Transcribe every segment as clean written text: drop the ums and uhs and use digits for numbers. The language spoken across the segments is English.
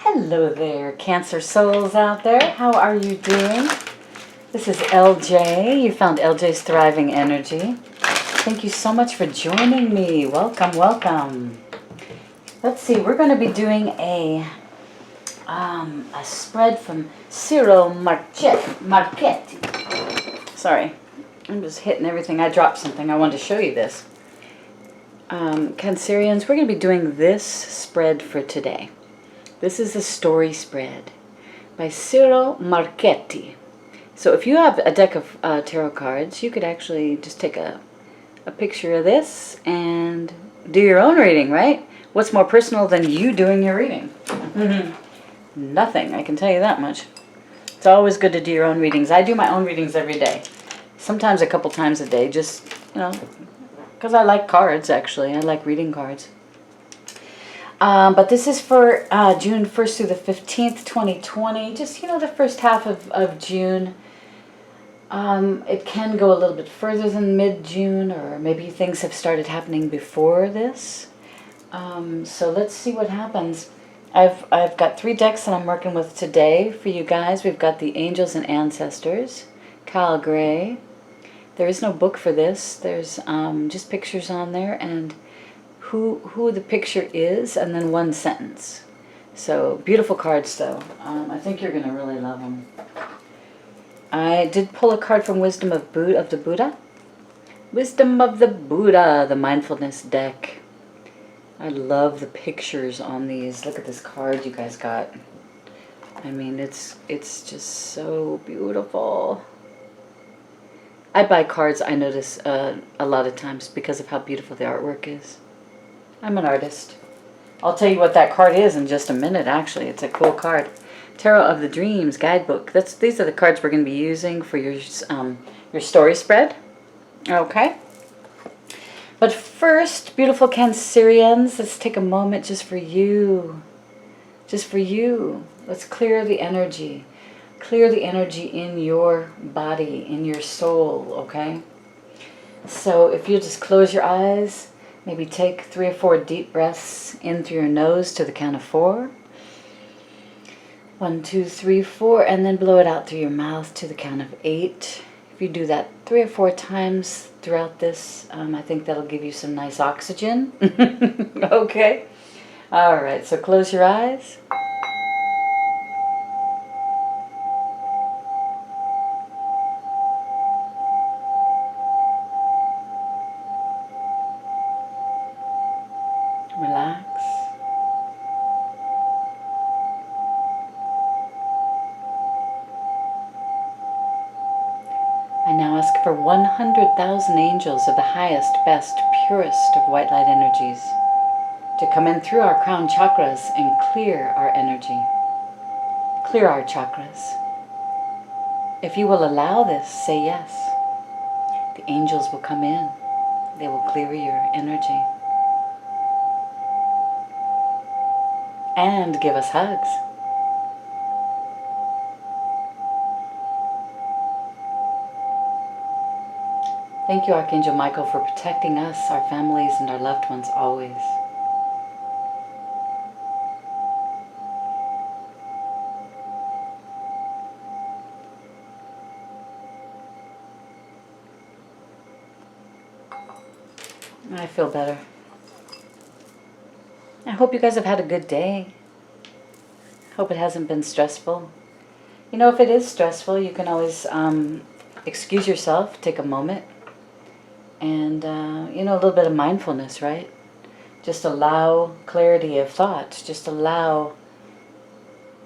Hello there, Cancer souls out there. How are you doing? This is LJ. You found LJ's Thriving Energy. Thank you so much for joining me. Welcome, welcome. Let's see, we're going to be doing a spread from Ciro Marchetti. Sorry, I'm just hitting everything. I dropped something. I wanted to show you this. Cancerians, we're going to be doing this spread for today. This is a story spread by Ciro Marchetti. So if you have a deck of tarot cards, you could actually just take a picture of this and do your own reading, right? What's more personal than you doing your reading? Nothing, I can tell you that much. It's always good to do your own readings. I do my own readings every day. Sometimes a couple times a day, just, you know, because I like cards, actually. I like reading cards. But this is for June 1st through the 15th, 2020. Just, you know, the first half of June. It can go a little bit further than mid-June, or maybe things have started happening before this. So let's see what happens. I've got 3 decks that I'm working with today for you guys. We've got the Angels and Ancestors, Kyle Gray. There is no book for this. There's just pictures on there and who the picture is, and then 1 sentence. So beautiful cards, though. I think you're going to really love them. I did pull a card from Wisdom of the Buddha. Wisdom of the Buddha, the mindfulness deck. I love the pictures on these. Look at this card you guys got. I mean, it's just so beautiful. I buy cards, I notice, a lot of times because of how beautiful the artwork is. I'm an artist. I'll tell you what that card is in just a minute, actually. It's a cool card. Tarot of the Dreams Guidebook. These are the cards we're going to be using for your story spread. Okay. But first, beautiful Cancerians, let's take a moment just for you. Just for you. Let's clear the energy. Clear the energy in your body, in your soul, okay? So if you just close your eyes, maybe take 3 or 4 deep breaths in through your nose to the count of 4. 1, 2, 3, 4, and then blow it out through your mouth to the count of 8. If you do that 3 or 4 times throughout this, I think that'll give you some nice oxygen. Okay? All right, so close your eyes. Relax. I now ask for 100,000 angels of the highest, best, purest of white light energies to come in through our crown chakras and clear our energy. Clear our chakras. If you will allow this, say yes. The angels will come in. They will clear your energy. And give us hugs. Thank you, Archangel Michael, for protecting us, our families, and our loved ones always. I feel better. I hope you guys have had a good day. Hope it hasn't been stressful. You know, if it is stressful, you can always excuse yourself, take a moment, and, you know, a little bit of mindfulness, right? Just allow clarity of thought. Just allow,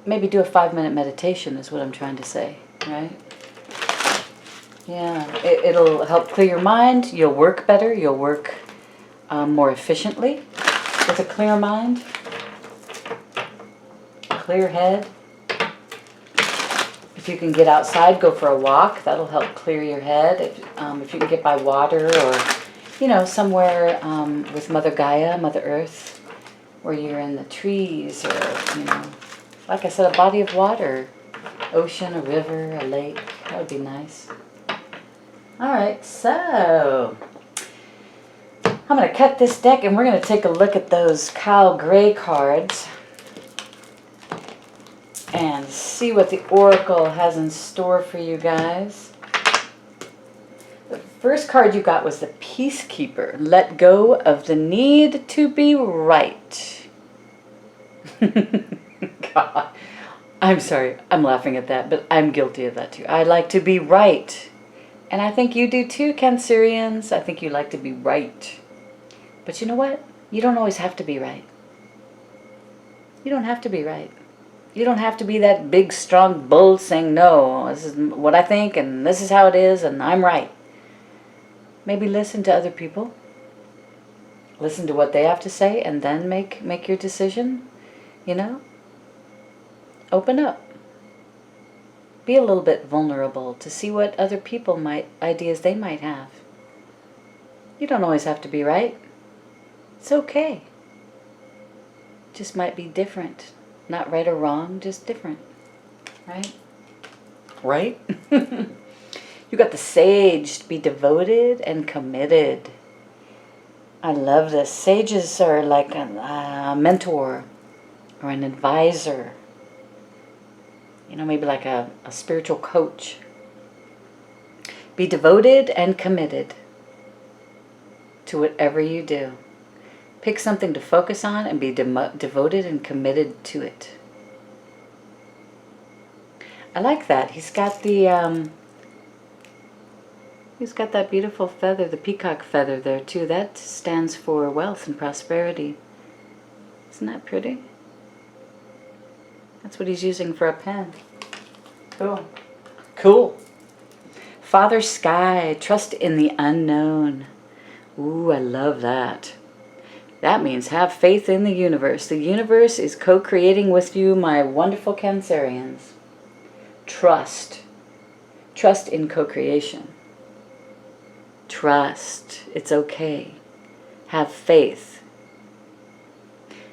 maybe do a 5-minute meditation is what I'm trying to say, right? Yeah, it'll help clear your mind. You'll work better. You'll work more efficiently with a clear mind, clear head. If you can get outside, go for a walk. That'll help clear your head. If you can get by water, or, you know, somewhere with Mother Gaia, Mother Earth, where you're in the trees, or, you know, like I said, a body of water, ocean, a river, a lake. That would be nice. All right, so I'm going to cut this deck and we're going to take a look at those Kyle Gray cards. and see what the Oracle has in store for you guys. The first card you got was the Peacekeeper. Let go of the need to be right. God, I'm sorry. I'm laughing at that, but I'm guilty of that too. I like to be right. And I think you do too, Cancerians. I think you like to be right. But you know what? You don't always have to be right. You don't have to be right. You don't have to be that big, strong bull saying, no, this is what I think, and this is how it is, and I'm right. Maybe listen to other people. Listen to what they have to say, and then make your decision. You know? Open up. Be a little bit vulnerable to see what other people ideas they might have. You don't always have to be right. It's okay. Just might be different. Not right or wrong, just different. Right? Right? You got the Sage, to be devoted and committed. I love this. Sages are like a mentor or an advisor. You know, maybe like a spiritual coach. Be devoted and committed to whatever you do. Pick something to focus on and be devoted and committed to it. I like that. He's got the he's got that beautiful feather, the peacock feather there too. That stands for wealth and prosperity. Isn't that pretty? That's what he's using for a pen. Cool. Cool. Father Sky, trust in the unknown. Ooh, I love that. That means have faith in the universe. The universe is co-creating with you, my wonderful Cancerians. Trust. Trust in co-creation. Trust. It's okay. Have faith.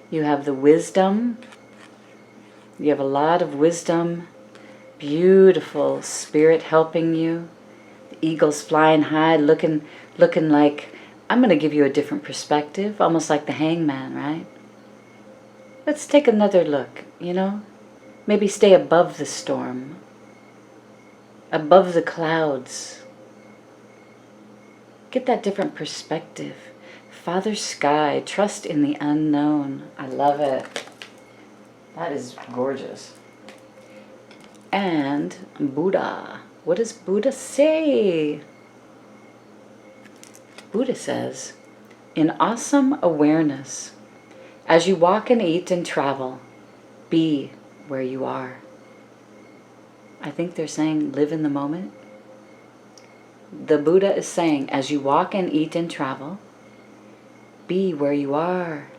You have the wisdom. You have a lot of wisdom. Beautiful spirit helping you. The eagle's flying high, looking like, I'm going to give you a different perspective, almost like the hangman, right? Let's take another look, you know? Maybe stay above the storm, above the clouds. Get that different perspective. Father Sky, trust in the unknown. I love it. That is gorgeous. And Buddha. What does Buddha say? Buddha says, in awesome awareness, as you walk and eat and travel, be where you are. I think they're saying live in the moment. The Buddha is saying, as you walk and eat and travel, be where you are.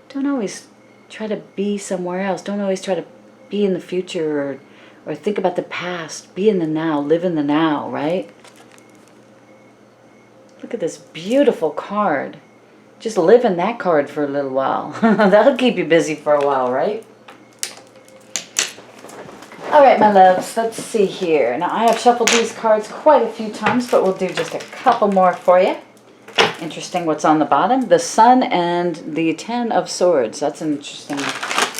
Don't always try to be somewhere else. Don't always try to be in the future or think about the past. Be in the now. Live in the now, right? Look at this beautiful card. Just live in that card for a little while. That'll keep you busy for a while, right? All right, my loves, let's see here. Now, I have shuffled these cards quite a few times, but we'll do just a couple more for you. Interesting what's on the bottom. The Sun and the Ten of Swords. That's an interesting,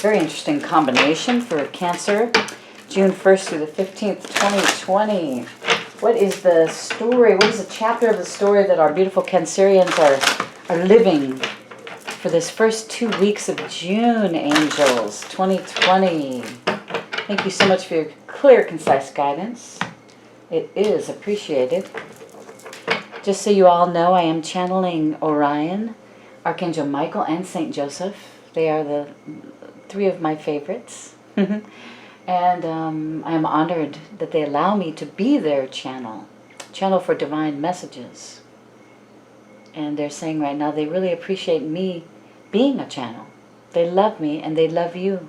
very interesting combination for Cancer. June 1st through the 15th, 2020. What is the story? What is the chapter of the story that our beautiful Cancerians are living for this first 2 weeks of June, angels, 2020? Thank you so much for your clear, concise guidance. It is appreciated. Just so you all know, I am channeling Orion, Archangel Michael, and Saint Joseph. They are the three of my favorites. And I am honored that they allow me to be their channel for divine messages. And they're saying right now they really appreciate me being a channel. They love me and they love you.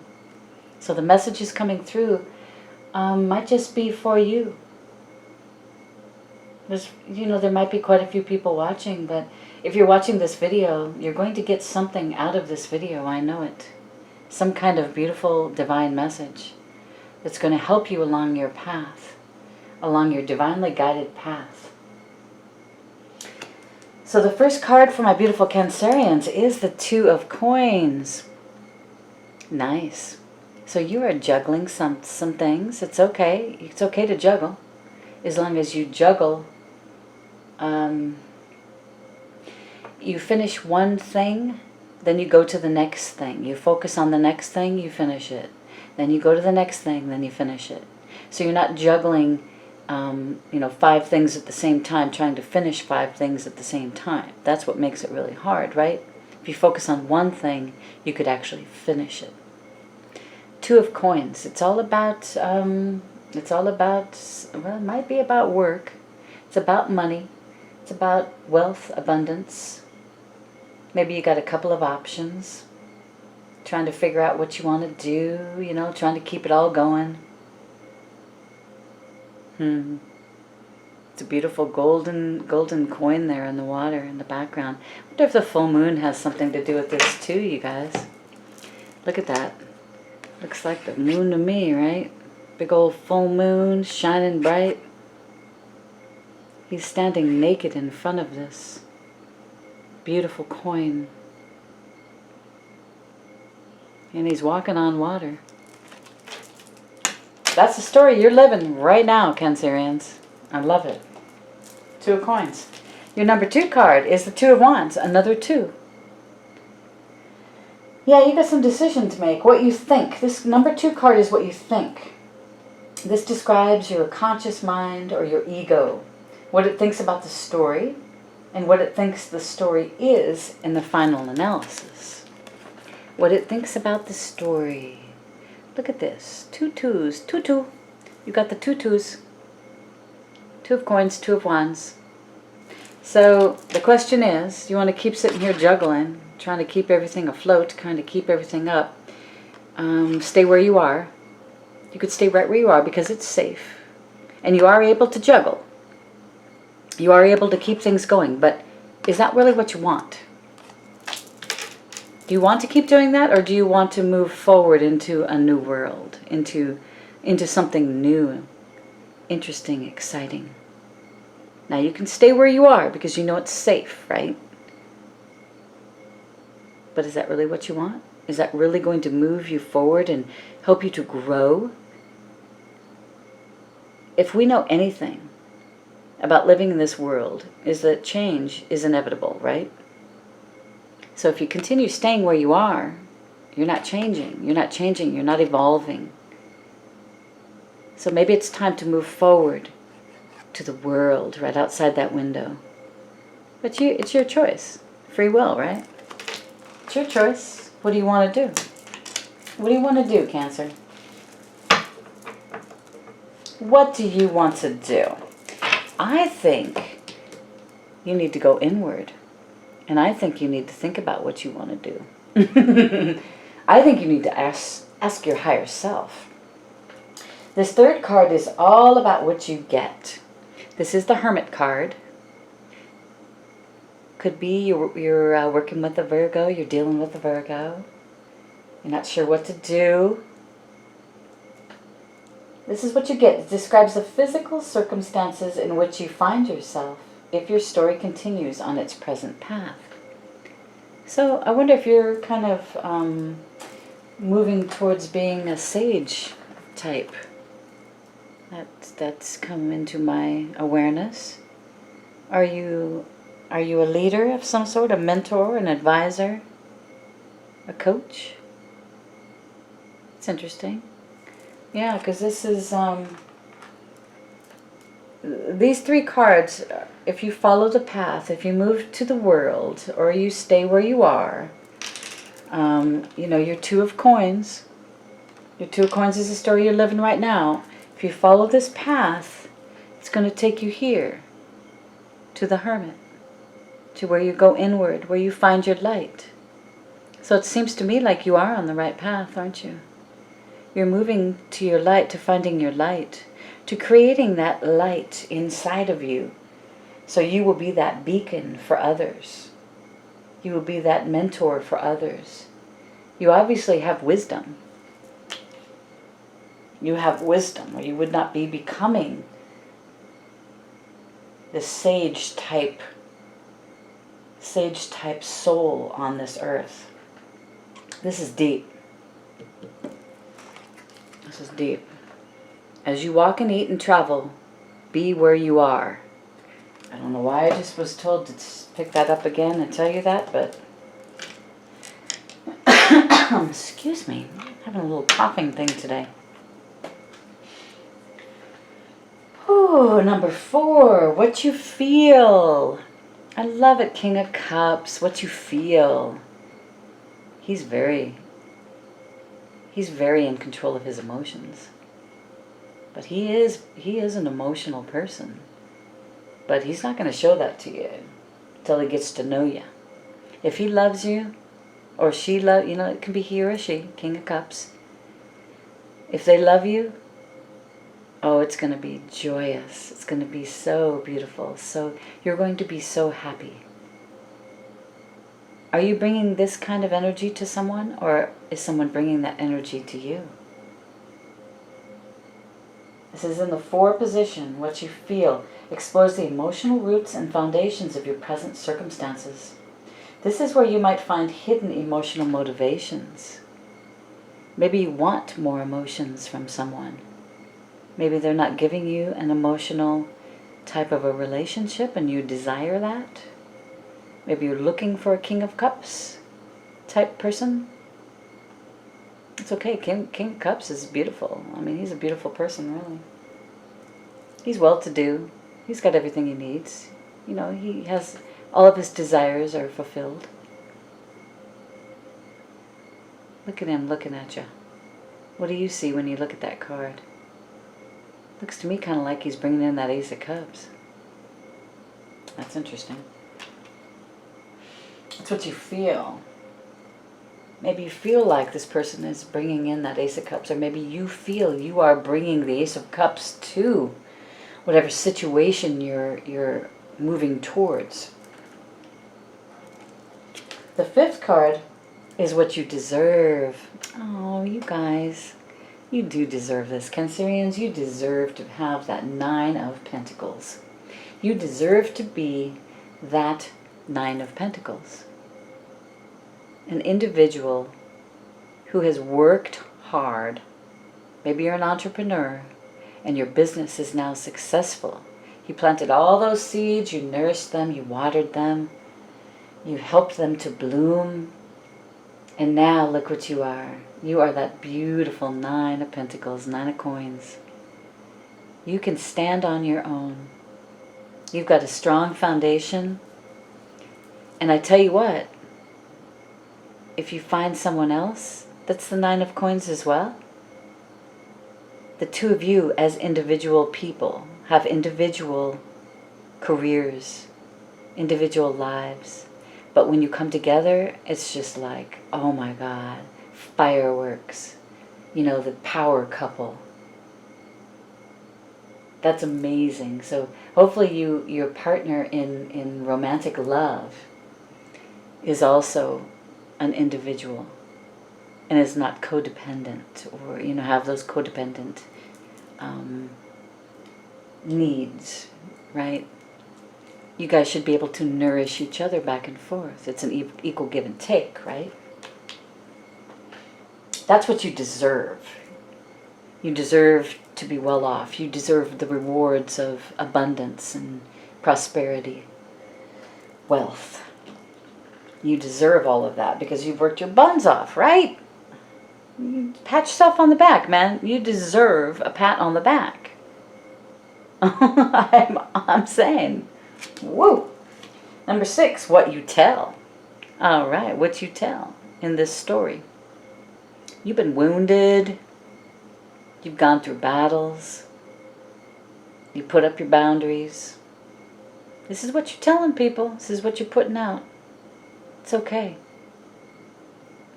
So the messages coming through might just be for you. There might be quite a few people watching, but if you're watching this video, you're going to get something out of this video, I know it. Some kind of beautiful divine message that's going to help you along your path, along your divinely guided path. So the first card for my beautiful Cancerians is the Two of Coins. Nice. So you are juggling some things. It's okay. It's okay to juggle. As long as you juggle, you finish one thing, then you go to the next thing. You focus on the next thing, you finish it. Then you go to the next thing, then you finish it. So you're not juggling, 5 things at the same time, trying to finish 5 things at the same time. That's what makes it really hard, right? If you focus on one thing, you could actually finish it. 2 of coins. It's all about, well, it might be about work. It's about money. It's about wealth, abundance. Maybe you got a couple of options. Trying to figure out what you want to do, trying to keep it all going. It's a beautiful golden coin there in the water in the background. I wonder if the full moon has something to do with this too, you guys. Look at that. Looks like the moon to me, right? Big old full moon shining bright. He's standing naked in front of this beautiful coin. And he's walking on water. That's the story you're living right now, Cancerians. I love it. 2 of coins. Your number 2 card is the 2 of wands, another 2. Yeah, you got some decision to make. What you think. This number 2 card is what you think. This describes your conscious mind or your ego. What it thinks about the story and what it thinks the story is in the final analysis. What it thinks about the story. Look at this. 2 twos. 2, 2. You got the 2 twos. 2 of coins, 2 of wands. So the question is, you want to keep sitting here juggling, trying to keep everything afloat, kind of keep everything up. Stay where you are. You could stay right where you are because it's safe. And you are able to juggle. You are able to keep things going, but is that really what you want? Do you want to keep doing that, or do you want to move forward into a new world, into something new, interesting, exciting? Now you can stay where you are because you know it's safe, right? But is that really what you want? Is that really going to move you forward and help you to grow? If we know anything about living in this world, is that change is inevitable, right? So if you continue staying where you are, you're not changing. You're not changing. You're not evolving. So maybe it's time to move forward to the world right outside that window. But it's your choice. Free will, right? It's your choice. What do you want to do? What do you want to do, Cancer? What do you want to do? I think you need to go inward. And I think you need to think about what you want to do. I think you need to ask your higher self. This 3rd card is all about what you get. This is the Hermit card. Could be you're working with a Virgo, you're dealing with a Virgo. You're not sure what to do. This is what you get. It describes the physical circumstances in which you find yourself if your story continues on its present path. So I wonder if you're kind of moving towards being a sage type. That's come into my awareness. Are you a leader of some sort, a mentor, an advisor, a coach? It's interesting. Yeah, because this is, these 3 cards, if you follow the path, if you move to the world, or you stay where you are, your 2 of coins, your 2 of coins is the story you're living right now. If you follow this path, it's going to take you here, to the Hermit, to where you go inward, where you find your light. So it seems to me like you are on the right path, aren't you? You're moving to your light, to finding your light, to creating that light inside of you. So you will be that beacon for others. You will be that mentor for others. You obviously have wisdom. You have wisdom, or you would not be becoming the sage type soul on this earth. This is deep. This is deep. As you walk and eat and travel, be where you are. I don't know why I just was told to pick that up again and tell you that, but excuse me, I'm having a little coughing thing today. Ooh, number 4, what you feel. I love it, King of Cups, what you feel. He's very in control of his emotions. But he is an emotional person. But he's not going to show that to you until he gets to know you. If he loves you, or she loves, it can be he or she, King of Cups. If they love you, oh, it's going to be joyous. It's going to be so beautiful. So you're going to be so happy. Are you bringing this kind of energy to someone, or is someone bringing that energy to you? This is in the 4 position. What you feel explores the emotional roots and foundations of your present circumstances. This is where you might find hidden emotional motivations. Maybe you want more emotions from someone. Maybe they're not giving you an emotional type of a relationship and you desire that. Maybe you're looking for a King of Cups type person. It's okay. King of Cups is beautiful. I mean, he's a beautiful person, really. He's well-to-do. He's got everything he needs. He has all of his desires are fulfilled. Look at him looking at you. What do you see when you look at that card? Looks to me kind of like he's bringing in that Ace of Cups. That's interesting. That's what you feel. Maybe you feel like this person is bringing in that Ace of Cups, or maybe you feel you are bringing the Ace of Cups to whatever situation you're moving towards. The 5th card is what you deserve. Oh, you guys, you do deserve this. Cancerians, you deserve to have that 9 of Pentacles. You deserve to be that 9 of Pentacles. An individual who has worked hard. Maybe you're an entrepreneur and your business is now successful. You planted all those seeds, you nourished them, you watered them, you helped them to bloom, and now look what you are. You are that beautiful 9 of Pentacles, 9 of Coins. You can stand on your own. You've got a strong foundation, and I tell you what, if you find someone else that's the 9 of Coins as well, the 2 of you as individual people have individual careers, individual lives. But when you come together, it's just like, oh my God, fireworks. The power couple. That's amazing. So hopefully your partner in romantic love is also an individual and is not codependent, or have those codependent needs, right? You guys should be able to nourish each other back and forth. It's an equal give and take, right? That's what you deserve. You deserve to be well off. You deserve the rewards of abundance and prosperity, wealth. You deserve all of that because you've worked your buns off, right? You pat yourself on the back, man. You deserve a pat on the back. I'm saying, woo. Number 6, what you tell. All right, what you tell in this story. You've been wounded. You've gone through battles. You put up your boundaries. This is what you're telling people. This is what you're putting out. It's okay.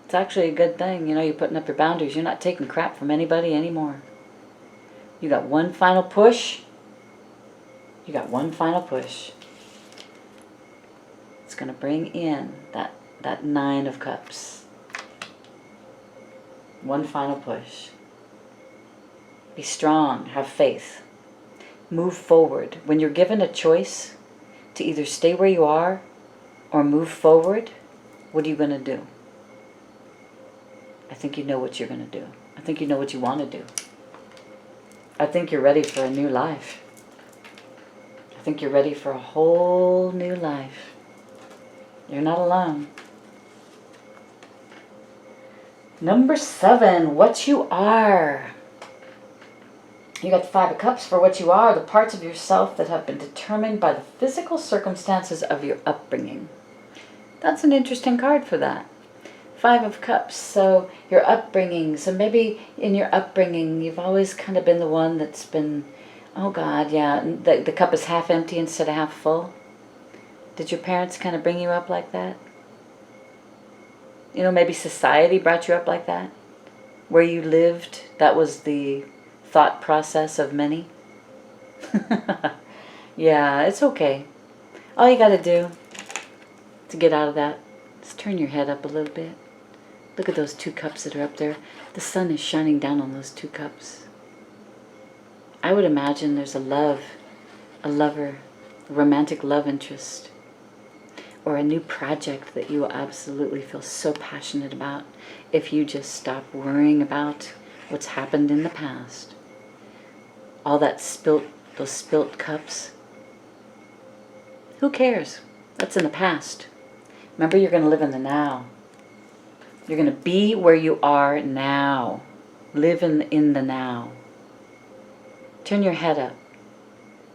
It's actually a good thing. You're putting up your boundaries. You're not taking crap from anybody anymore. You got one final push. You got one final push. It's going to bring in that 9 of Cups. One final push. Be strong. Have faith. Move forward. When you're given a choice to either stay where you are or move forward, what are you going to do? I think you know what you're going to do. I think you know what you want to do. I think you're ready for a new life. I think you're ready for a whole new life. You're not alone. Number 7, what you are. You got the 5 of Cups for what you are, the parts of yourself that have been determined by the physical circumstances of your upbringing. That's an interesting card for that. 5 of Cups, so your upbringing. So maybe in your upbringing, you've always kind of been the one that's been, oh God, yeah, the cup is half empty instead of half full. Did your parents kind of bring you up like that? You know, maybe society brought you up like that? Where you lived, that was the thought process of many? Yeah, it's okay. All you got to do to get out of that is turn your head up a little bit. Look at those 2 cups that are up there. The sun is shining down on those 2 cups. I would imagine there's a lover, a romantic love interest, or a new project that you will absolutely feel so passionate about if you just stop worrying about what's happened in the past. All that those spilt cups. Who cares? That's in the past. Remember, you're going to live in the now. You're going to be where you are now. Live in the now. Turn your head up.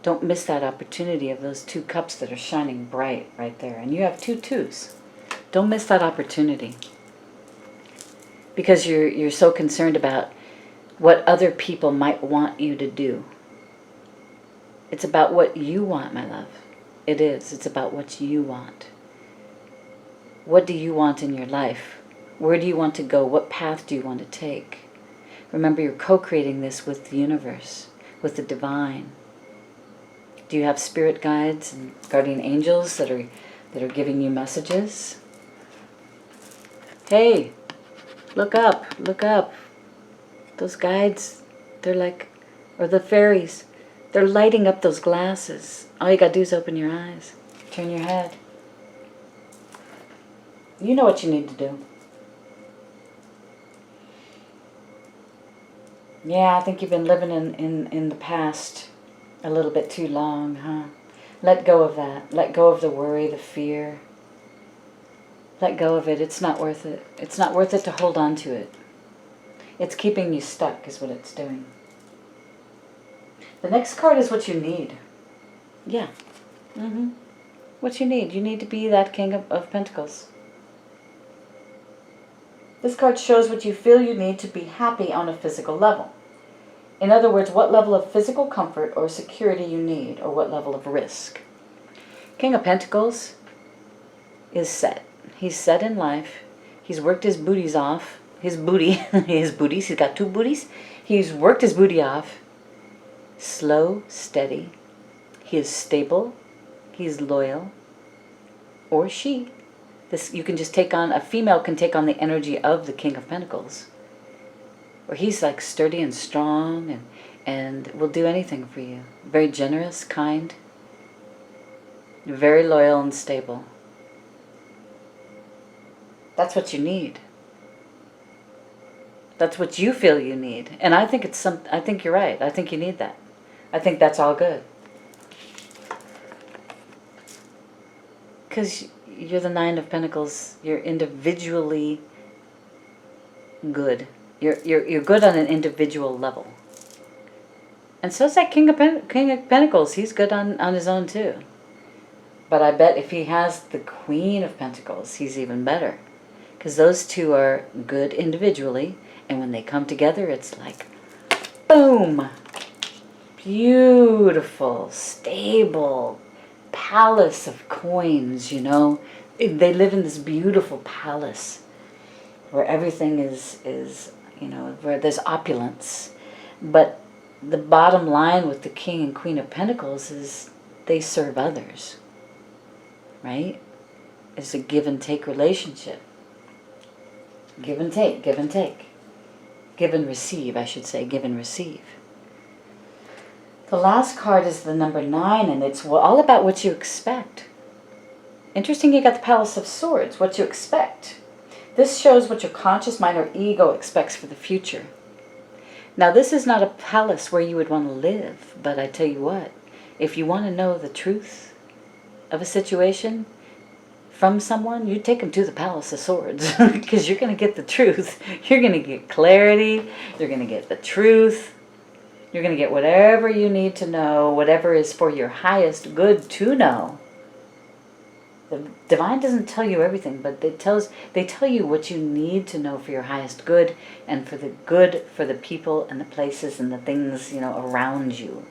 Don't miss that opportunity of those 2 cups that are shining bright right there. And you have 2 twos. Don't miss that opportunity. Because you're so concerned about what other people might want you to do. It's about what you want, my love. It is. It's about what you want. What do you want in your life? Where do you want to go? What path do you want to take? Remember, you're co-creating this with the universe, with the divine. Do you have spirit guides and guardian angels that are giving you messages? Hey, look up, look up. Those guides, they're like, or the fairies, they're lighting up those glasses. All you gotta do is open your eyes, turn your head. You know what you need to do. Yeah, I think you've been living in the past a little bit too long, huh? Let go of that. Let go of the worry, the fear. Let go of it. It's not worth it. It's not worth it to hold on to it. It's keeping you stuck is what it's doing. The next card is what you need. Yeah. What you need. You need to be that King of Pentacles. This card shows what you feel you need to be happy on a physical level. In other words, what level of physical comfort or security you need, or what level of risk. King of Pentacles is set. He's set in life. He's worked his booties off. His booties. He's got 2 booties. He's worked his booty off. Slow, steady. He is stable. He's loyal. Or she. You can just take on, a female can take on the energy of the King of Pentacles. Or he's like sturdy and strong and will do anything for you. Very generous, kind. Very loyal and stable. That's what you need. That's what you feel you need. And I think I think you're right. I think you need that. I think that's all good. Because you're the 9 of Pentacles. You're individually good. You're good on an individual level. And so is that King of Pentacles. He's good on his own too. But I bet if he has the Queen of Pentacles, he's even better. Because those 2 are good individually. And when they come together, it's like, boom. Beautiful, stable palace of coins, you know. They live in this beautiful palace where everything is, you know, where there's opulence. But the bottom line with the King and Queen of Pentacles is they serve others, right? It's a give and take relationship. Give and take, give and take. Give and receive, I should say, give and receive. The last card is the number 9, and it's all about what you expect. Interesting, you got the Palace of Swords, what you expect. This shows what your conscious mind or ego expects for the future. Now, this is not a palace where you would want to live, but I tell you what, if you want to know the truth of a situation from someone, you take them to the Palace of Swords, because you're going to get the truth. You're going to get clarity. You're going to get the truth. You're going to get whatever you need to know, whatever is for your highest good to know. The divine doesn't tell you everything, but they tell you what you need to know for your highest good, and for the good for the people and the places and the things, around you.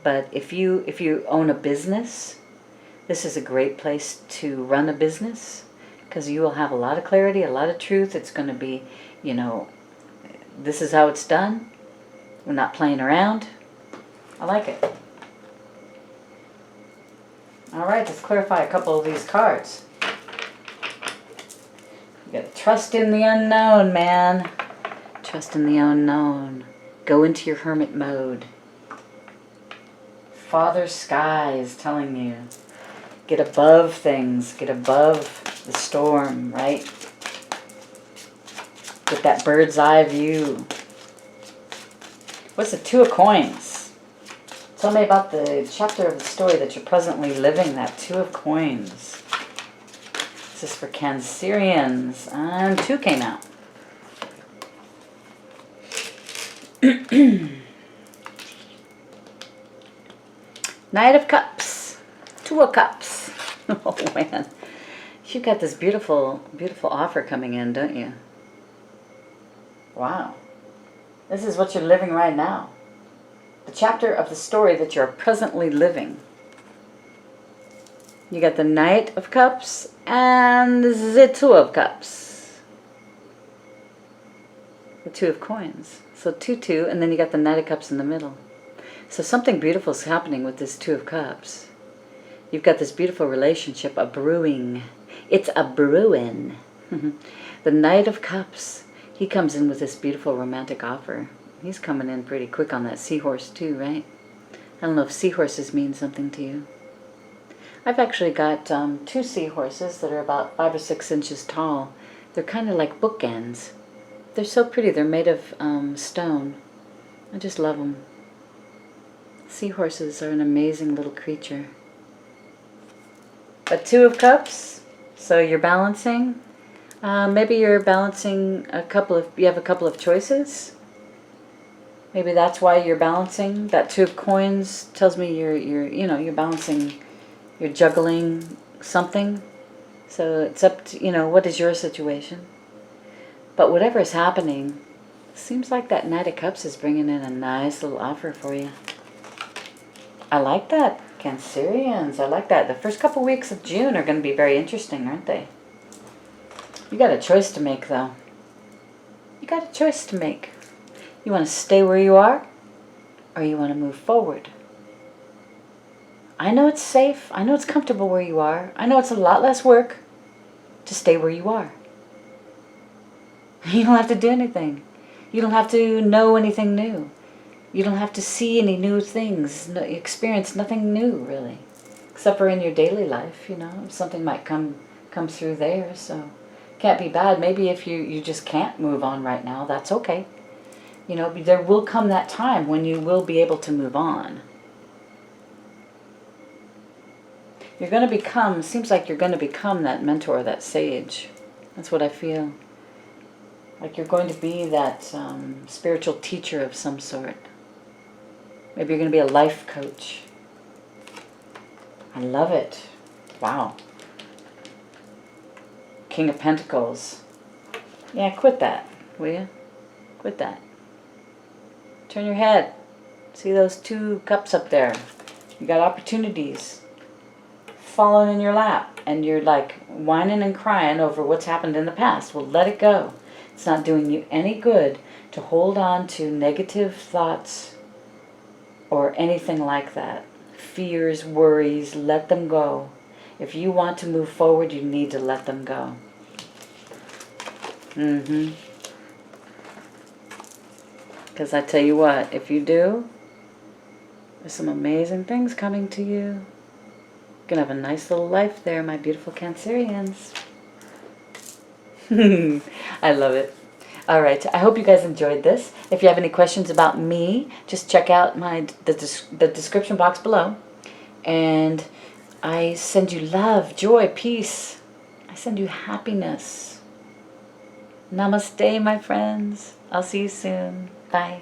But if you own a business, this is a great place to run a business, because you will have a lot of clarity, a lot of truth. It's going to be, this is how it's done. We're not playing around. I like it. All right, let's clarify a couple of these cards. You got to trust in the unknown, man. Trust in the unknown. Go into your hermit mode. Father Sky is telling you, get above things. Get above the storm, right? Get that bird's eye view. What's the Two of Coins? Tell me about the chapter of the story that you're presently living, that Two of Coins. This is for Cancerians. And 2 came out. Knight of Cups. 2 of Cups. Oh, man. You got this beautiful, beautiful offer coming in, don't you? Wow. This is what you're living right now. The chapter of the story that you're presently living. You got the Knight of Cups and the 2 of Cups. The 2 of Coins. So 2, and then you got the Knight of Cups in the middle. So something beautiful is happening with this 2 of Cups. You've got this beautiful relationship, a brewing. It's a brewing. The Knight of Cups, he comes in with this beautiful romantic offer. He's coming in pretty quick on that seahorse too, right? I don't know if seahorses mean something to you. I've actually got 2 seahorses that are about 5 or 6 inches tall. They're kind of like bookends. They're so pretty. They're made of stone. I just love them. Seahorses are an amazing little creature. But 2 of Cups, so you're balancing. Maybe you're balancing you have a couple of choices. Maybe that's why you're balancing. That 2 of Coins tells me you're balancing, you're juggling something. So it's up to, what is your situation? But whatever is happening, seems like that Knight of Cups is bringing in a nice little offer for you. I like that, Cancerians. I like that. The first couple weeks of June are going to be very interesting, aren't they? You got a choice to make, though. You got a choice to make. You want to stay where you are, or you want to move forward. I know it's safe. I know it's comfortable where you are. I know it's a lot less work to stay where you are. You don't have to do anything. You don't have to know anything new. You don't have to see any new things, experience nothing new, really. Except for in your daily life, something might come through there, so can't be bad. Maybe if you just can't move on right now, that's okay. There will come that time when you will be able to move on. You're going to seems like you're going to become that mentor, that sage. That's what I feel. Like you're going to be that spiritual teacher of some sort. Maybe you're going to be a life coach. I love it. Wow. King of Pentacles. Yeah, quit that, will you? Quit that. Turn your head. See those 2 cups up there? You got opportunities falling in your lap, and you're like whining and crying over what's happened in the past. Well, let it go. It's not doing you any good to hold on to negative thoughts or anything like that. Fears, worries, let them go. If you want to move forward, you need to let them go. Because I tell you what, if you do, there's some amazing things coming to you. You're going to have a nice little life there, my beautiful Cancerians. I love it. All right. I hope you guys enjoyed this. If you have any questions about me, just check out the description box below. And I send you love, joy, peace. I send you happiness. Namaste, my friends. I'll see you soon. Bye.